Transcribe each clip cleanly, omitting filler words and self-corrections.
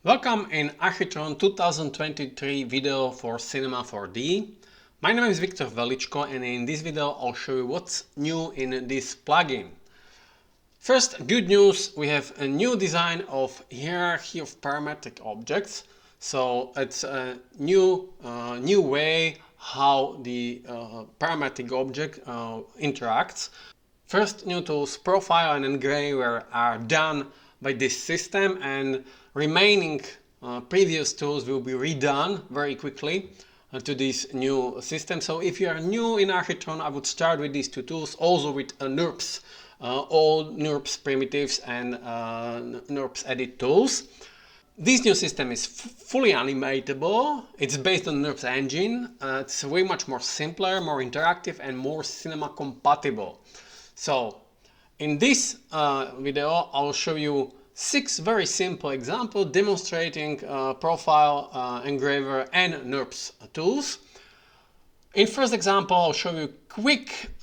Welcome in Architron 2023 video for Cinema 4D. My name is Viktor Veličko and in this video I'll show you what's new in this plugin. First, good news, we have a new design of hierarchy of parametric objects. So it's a new way how the parametric object interacts. First new tools, Profile and Engraver, are done by this system, and remaining previous tools will be redone very quickly to this new system. So if you are new in Architron, I would start with these two tools, also with NURBS, all NURBS primitives and NURBS edit tools. This new system is fully animatable. It's based on NURBS engine. It's way much more simpler, more interactive, and more cinema compatible. So in this video, I'll show you 6 very simple examples demonstrating Profile, Engraver, and NURBS tools. In first example, I'll show you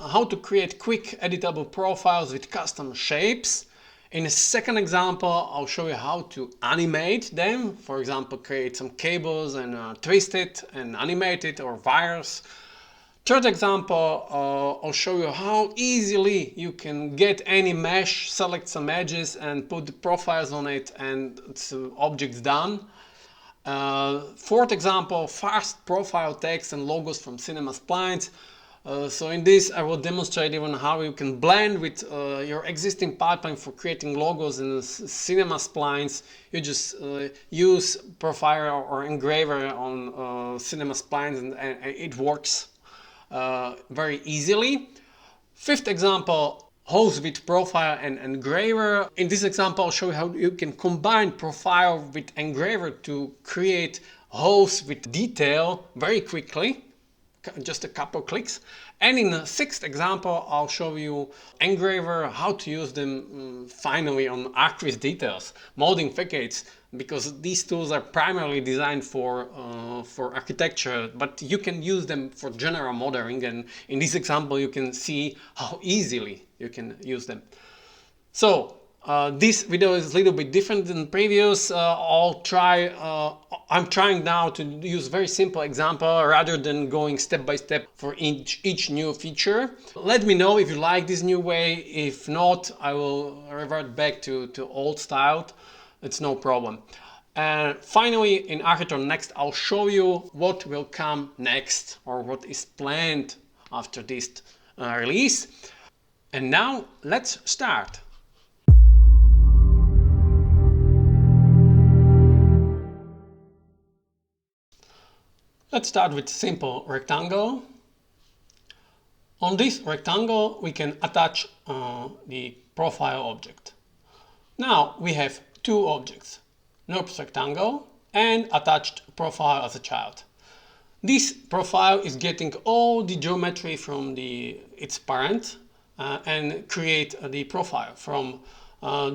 how to create quick editable profiles with custom shapes. In the second example, I'll show you how to animate them. For example, create some cables and twist it and animate it, or wires. Third example, I'll show you how easily you can get any mesh, select some edges and put the profiles on it, and it's objects done. Fourth example, fast profile text and logos from cinema splines. So in this I will demonstrate even how you can blend with your existing pipeline for creating logos in cinema splines. You just use Profile or Engraver on cinema splines and it works very easily. Fifth example, hose with Profile and Engraver. In this example, I'll show you how you can combine Profile with Engraver to create hose with detail very quickly, just a couple clicks. And in the sixth example, I'll show you Engraver, how to use them finally on actress details, molding facades, because these tools are primarily designed for architecture, but you can use them for general modeling, and in this example you can see how easily you can use them. So this video is a little bit different than previous. I'm trying now to use very simple example rather than going step by step for each new feature. Let me know if you like this new way. If not, I will revert back to old style. It's no problem. And finally, in Architron Next, I'll show you what will come next, or what is planned after this release. And now let's start. Let's start with simple rectangle. On this rectangle, we can attach the profile object. Now we have two objects, NURBS rectangle and attached profile as a child. This profile is getting all the geometry from its parent and create the profile. From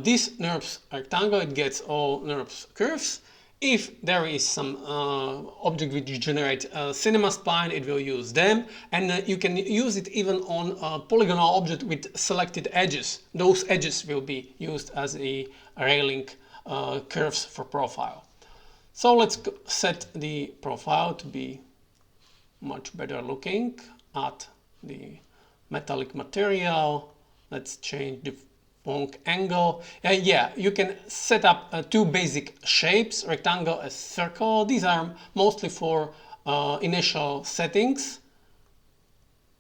this NURBS rectangle, it gets all NURBS curves. If there is some object which generate a cinema spline, it will use them, and you can use it even on a polygonal object with selected edges. Those edges will be used as a railing curves for profile. So let's set the profile to be much better looking. Add the metallic material. Let's change the angle. Yeah, you can set up two basic shapes, rectangle and circle. These are mostly for initial settings,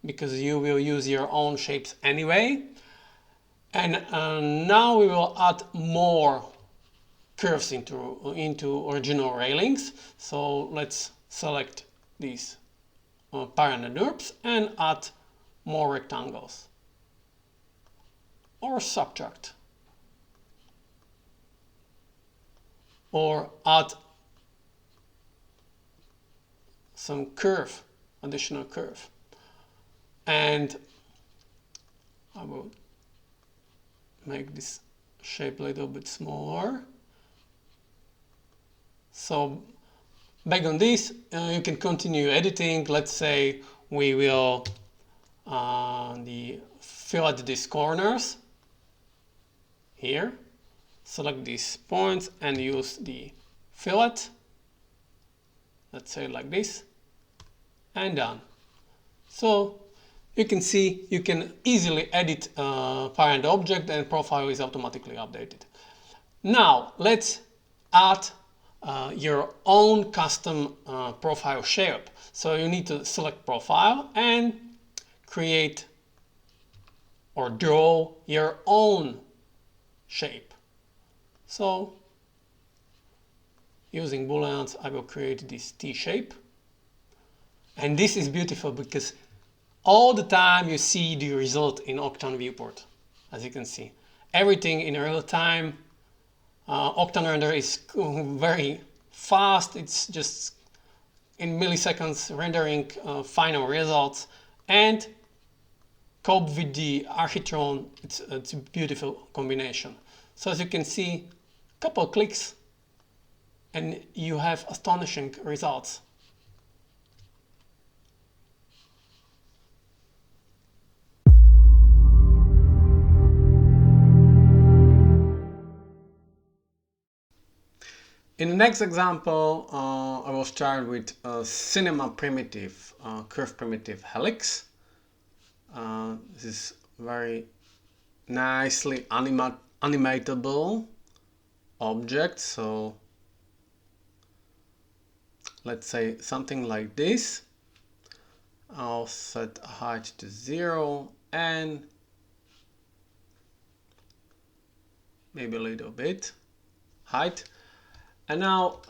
because you will use your own shapes anyway. And now we will add more curves into original railings. So let's select these parent and NURBS and add more rectangles. Or subtract, or add some curve, additional curve, and I will make this shape a little bit smaller. So back on this, you can continue editing. Let's say we will fill out these corners here, select these points and use the fillet, let's say like this, and done. So you can see you can easily edit parent object and profile is automatically updated. Now let's add your own custom profile shape. So you need to select profile and create or draw your own shape. So using booleans, I will create this T shape. And this is beautiful because all the time you see the result in Octane viewport. As you can see, everything in real time. Octane render is very fast. It's just in milliseconds rendering final results, and cope with the Architron, it's a beautiful combination. So as you can see, a couple of clicks and you have astonishing results. In the next example, I will start with a cinema primitive, curve primitive helix. This is very nicely animatable object. So let's say something like this. I'll set height to 0 and maybe a little bit height. And now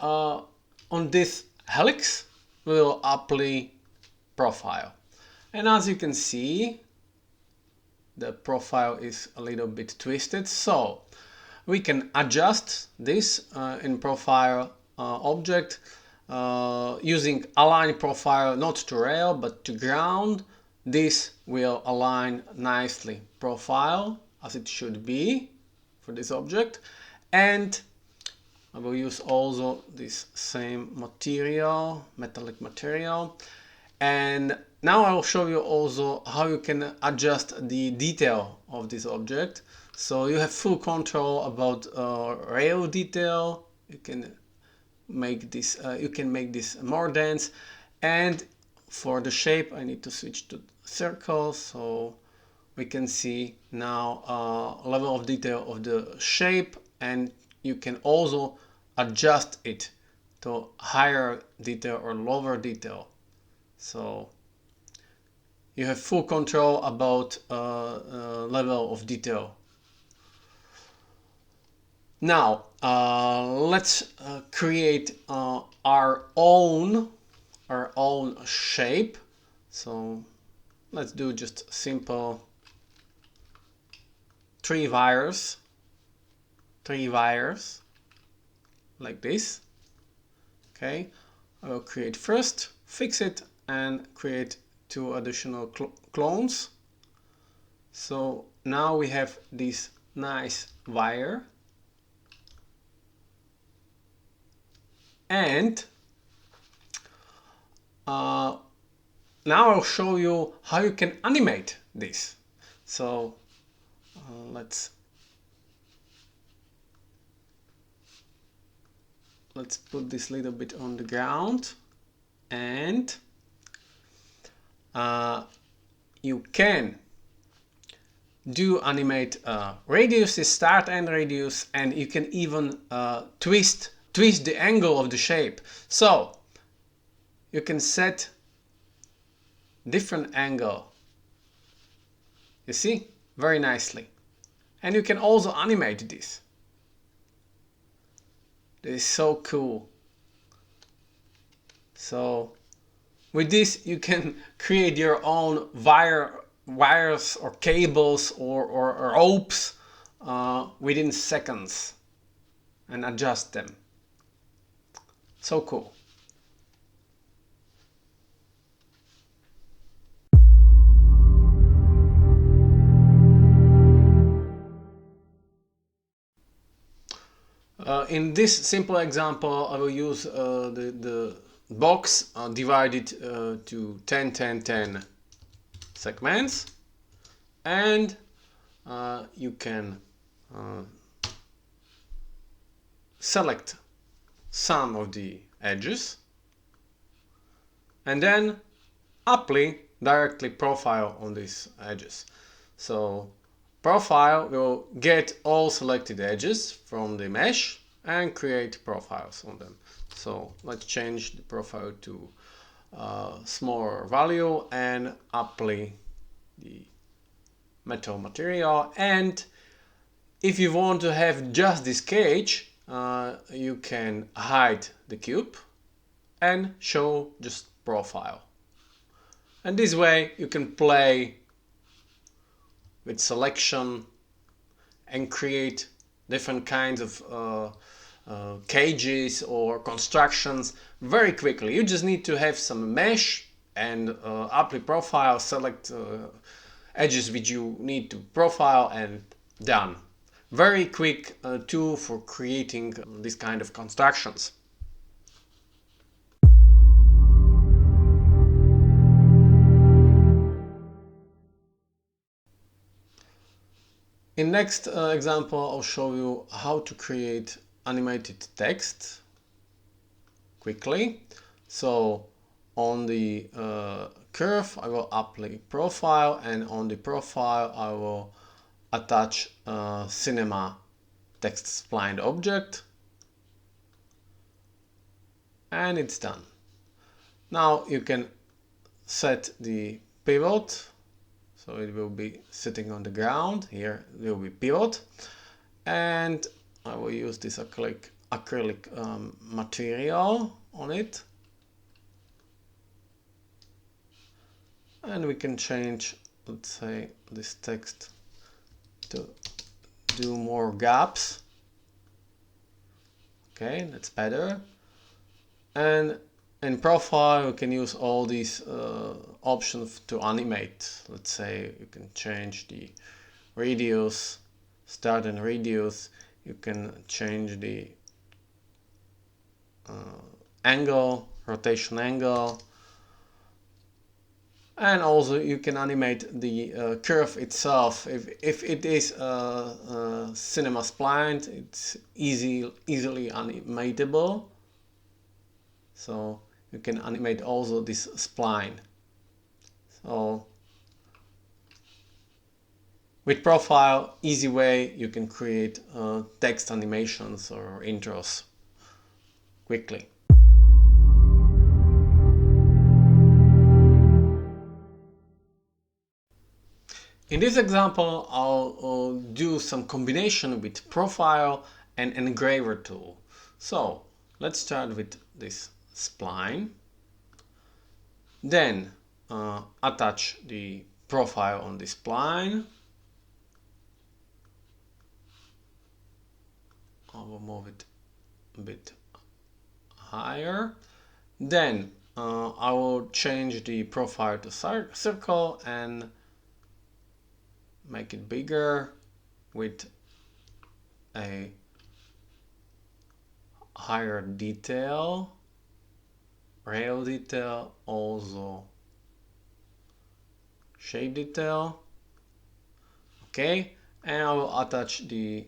on this helix, we will apply profile. And as you can see, the profile is a little bit twisted. So we can adjust this in profile object using align profile not to rail but to ground. This will align nicely profile as it should be for this object. And I will use also this same material, metallic material. And now I will show you also how you can adjust the detail of this object. So you have full control about rail detail. You can make this more dense. And for the shape, I need to switch to circle. So we can see now level of detail of the shape, and you can also adjust it to higher detail or lower detail. So you have full control about level of detail. Now let's create our own shape. So let's do just simple three wires like this. Okay, I will create first, fix it, and create two additional clones. So now we have this nice wire, and now I'll show you how you can animate this. So let's put this little bit on the ground, and you can do animate radius is start and radius, and you can even twist the angle of the shape. So you can set different angle, you see, very nicely. And you can also animate this. This is so cool. So with this you can create your own wires or cables or ropes within seconds and adjust them. So cool. In this simple example, I will use the box divided to 10, 10, 10 segments, and you can select some of the edges, and then apply directly profile on these edges. So profile will get all selected edges from the mesh and create profiles on them. So let's change the profile to smaller value and apply the metal material. And if you want to have just this cage, you can hide the cube and show just profile. And this way you can play with selection and create different kinds of cages or constructions very quickly. You just need to have some mesh and apply profile, select edges which you need to profile, and done. Very quick tool for creating this kind of constructions. In next example, I'll show you how to create animated text quickly. So on the curve, I will apply profile, and on the profile, I will attach cinema text splined object, and it's done. Now you can set the pivot. So it will be sitting on the ground. Here will be pivot, and I will use this acrylic material on it, and we can change, let's say, this text to do more gaps. Okay, that's better. And in profile, you can use all these options to animate. Let's say you can change the radius, start and radius. You can change the angle, rotation angle. And also you can animate the curve itself. If it is cinema splined, it's easily animatable. So you can animate also this spline. So with profile, easy way you can create text animations or intros quickly. In this example, I'll do some combination with profile and engraver tool. So let's start with this spline. Then attach the profile on the spline. I will move it a bit higher. Then I will change the profile to circle and make it bigger with a higher detail, rail detail, also shape detail. Okay, and I will attach the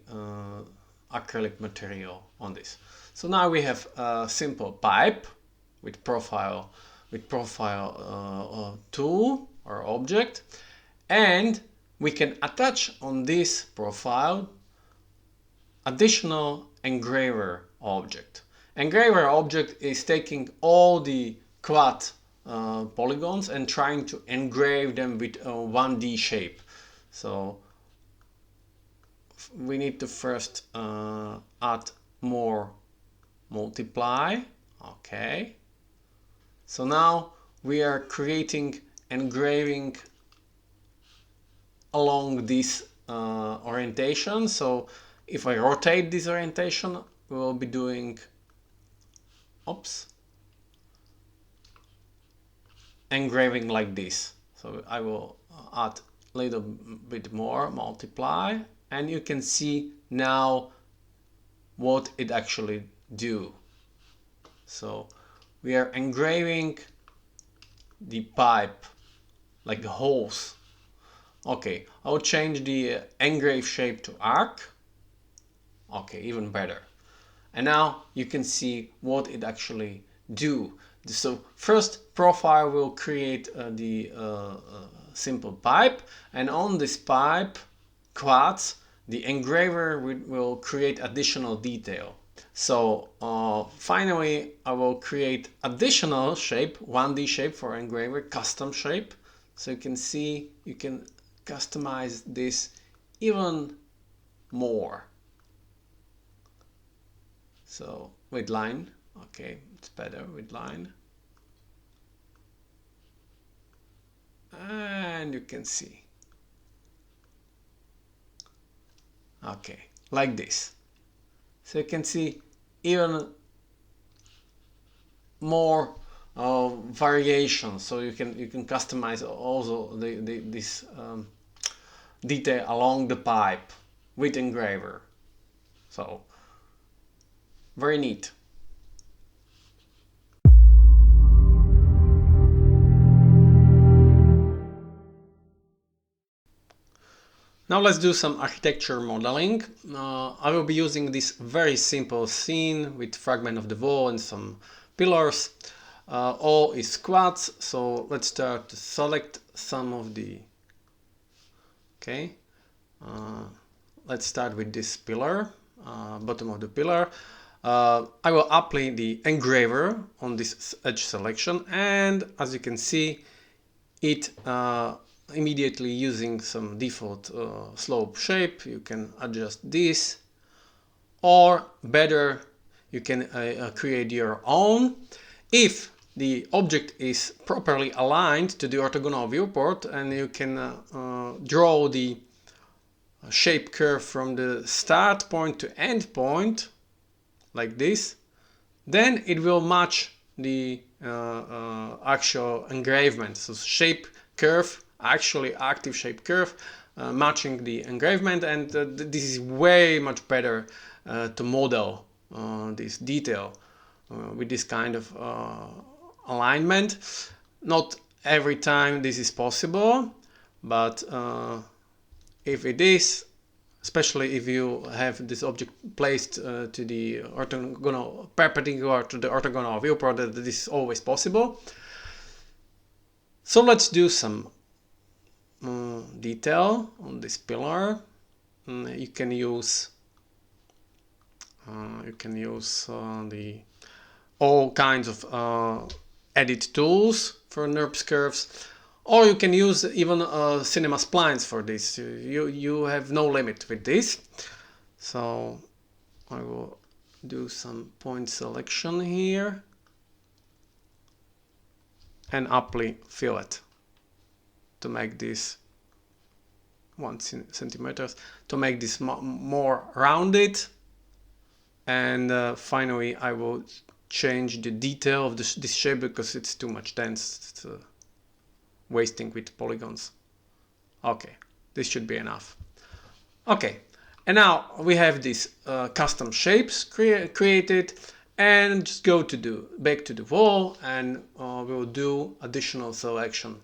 acrylic material on this. So now we have a simple pipe with profile tool or object, and we can attach on this profile additional engraver object. Engraver object is taking all the quad polygons and trying to engrave them with a 1D shape. So we need to first add more multiply. Okay. So now we are creating engraving along this orientation. So if I rotate this orientation, we will be doing engraving like this. So I will add a little bit more multiply, and you can see now what it actually do. So we are engraving the pipe like the holes. Okay, I'll change the engrave shape to arc. Okay, even better. And now you can see what it actually do. So first profile will create the simple pipe, and on this pipe quads the engraver will create additional detail. So finally I will create additional shape, 1D shape for engraver, custom shape. So you can see you can customize this even more. So with line, okay, it's better with line. And you can see. Okay, like this. So you can see even more variations. So you can customize also this detail along the pipe with engraver. So very neat. Now let's do some architecture modeling. I will be using this very simple scene with fragment of the wall and some pillars. All is quads, so let's start to select some of the... Okay, let's start with this pillar, bottom of the pillar. I will apply the engraver on this edge selection, and as you can see, it immediately using some default slope shape. You can adjust this, or better, you can create your own. If the object is properly aligned to the orthogonal viewport, and you can draw the shape curve from the start point to end point like this, then it will match the actual engravement. So shape curve, actually active shape curve, matching the engravement, and this is way much better to model this detail with this kind of alignment. Not every time this is possible, but if it is, especially if you have this object placed to the orthogonal, perpendicular to the orthogonal viewport, that this is always possible. So let's do some detail on this pillar. You can use the all kinds of edit tools for NURBS curves, or you can use even cinema splines for this. You have no limit with this. So I will do some point selection here and apply fillet to make this 1 centimeters, to make this more rounded. And finally I will change the detail of this shape because it's too much dense. It's wasting with polygons. Okay, this should be enough. Okay, and now we have these custom shapes created, and just go to back to the wall, and we'll do additional selection.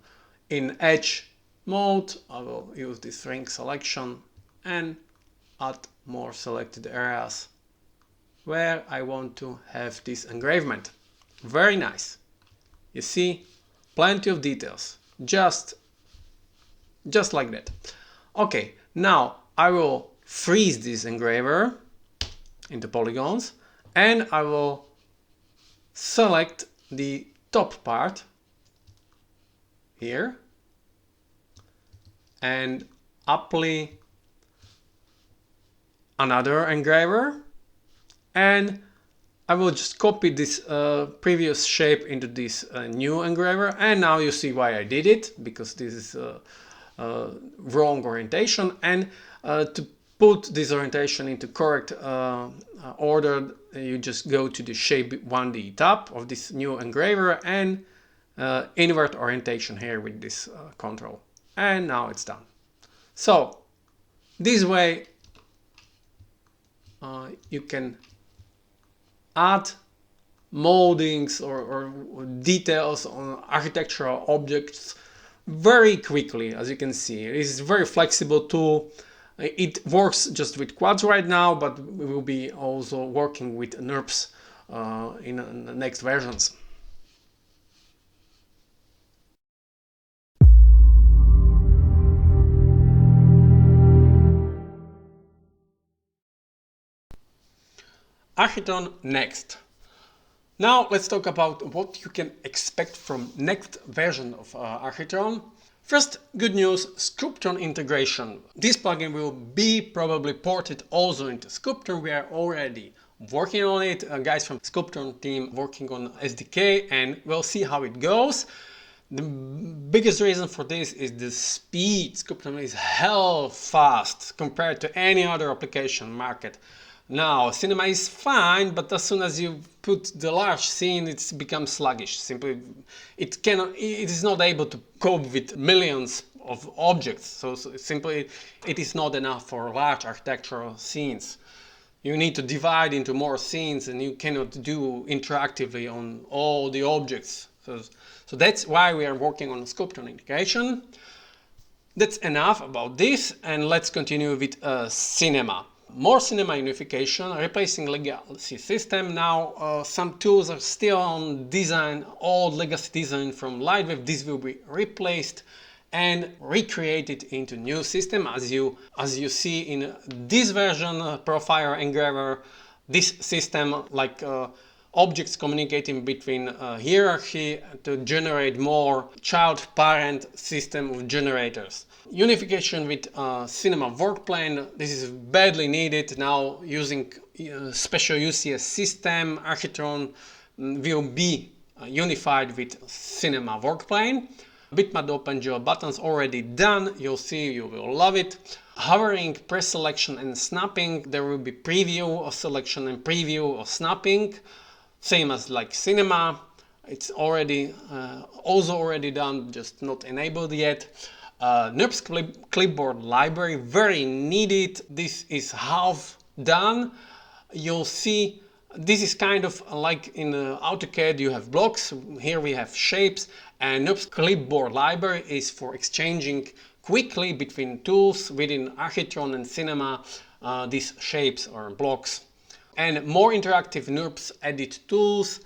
In edge mode, I will use this ring selection and add more selected areas where I want to have this engravement. Very nice. You see, plenty of details, just like that. Okay, now I will freeze this engraver into polygons, and I will select the top part here and apply another engraver, and I will just copy this previous shape into this new engraver. And now you see why I did it, because this is wrong orientation, and to put this orientation into correct order, you just go to the shape 1D tab of this new engraver and invert orientation here with this control, and now it's done. So this way you can add moldings or details on architectural objects very quickly. As you can see, it is a very flexible tool. It works just with quads right now, but we will be also working with NURBS in the next versions. Architron next. Now let's talk about what you can expect from next version of Architron. First, good news, Sculptron integration. This plugin will be probably ported also into Sculptron. We are already working on it. Guys from Sculptron team working on SDK, and we'll see how it goes. The biggest reason for this is the speed. Sculptron is hell fast compared to any other application market. Now, cinema is fine, but as soon as you put the large scene, it becomes sluggish. Simply, it is not able to cope with millions of objects. So simply, it is not enough for large architectural scenes. You need to divide into more scenes, and you cannot do interactively on all the objects. So that's why we are working on Sculptron integration. That's enough about this, and let's continue with cinema. More cinema unification, replacing legacy system. Now some tools are still on design, old legacy design from Lightwave. This will be replaced and recreated into new system. As you see in this version, Profiler Engraver, this system like objects communicating between hierarchy to generate more child-parent system of generators. Unification with cinema workplane. This is badly needed now. Using special UCS system, Architron will be unified with cinema workplane. Bitmap OpenGL buttons already done. You'll see, you will love it. Hovering, pre-selection and snapping. There will be preview of selection and preview of snapping. Same as like cinema. It's already also already done, just not enabled yet. NURBS clipboard library, very needed. This is half done. You'll see this is kind of like in AutoCAD you have blocks, here we have shapes, and NURBS clipboard library is for exchanging quickly between tools within Architron and Cinema these shapes or blocks. And more interactive NURBS edit tools.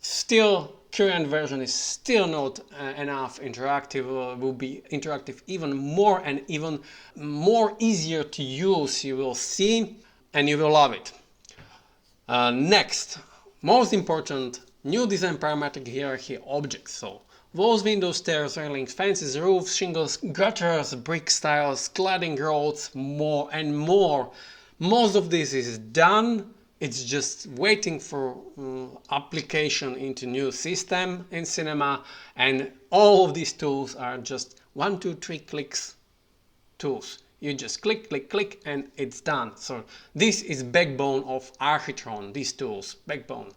Still, current version is still not enough interactive. Will be interactive even more and even more easier to use. You will see and you will love it. Next, most important, new design parametric hierarchy objects. So walls, windows, stairs, railings, fences, roofs, shingles, gutters, brick styles, cladding roads, more and more. Most of this is done. It's just waiting for application into new system in Cinema, and all of these tools are just 1, 2, 3 clicks tools. You just click, click, click, and it's done. So this is backbone of Architron, these tools, backbone.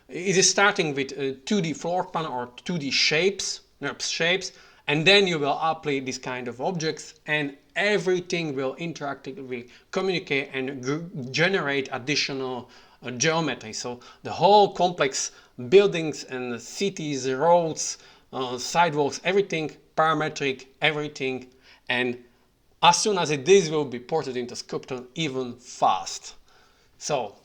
It is starting with 2D floor plan or 2D shapes, NURBS shapes, and then you will apply this kind of objects, and everything will interactively communicate and generate additional geometry. So the whole complex buildings and cities, roads, sidewalks, everything parametric, everything, and as soon as this will be ported into Sculptron even fast. So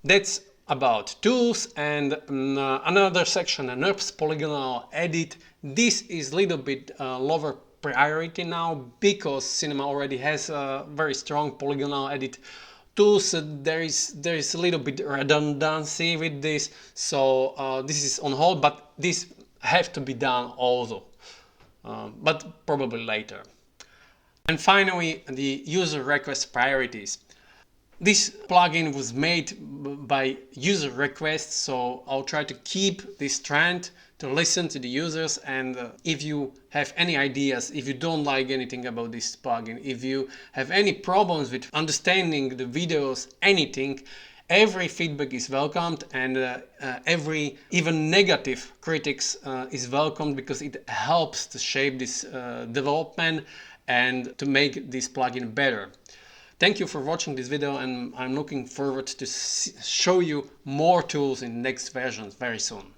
that's about tools, and another section, a NURBS polygonal edit. This is a little bit lower priority now because Cinema already has a very strong polygonal edit tools. There is a little bit redundancy with this, so this is on hold, but this have to be done also, but probably later. And finally, the user request priorities. This plugin was made by user requests, so I'll try to keep this trend to listen to the users. And if you have any ideas, if you don't like anything about this plugin, if you have any problems with understanding the videos, anything, every feedback is welcomed, and every even negative critics is welcomed, because it helps to shape this development and to make this plugin better. Thank you for watching this video, and I'm looking forward to show you more tools in next versions very soon.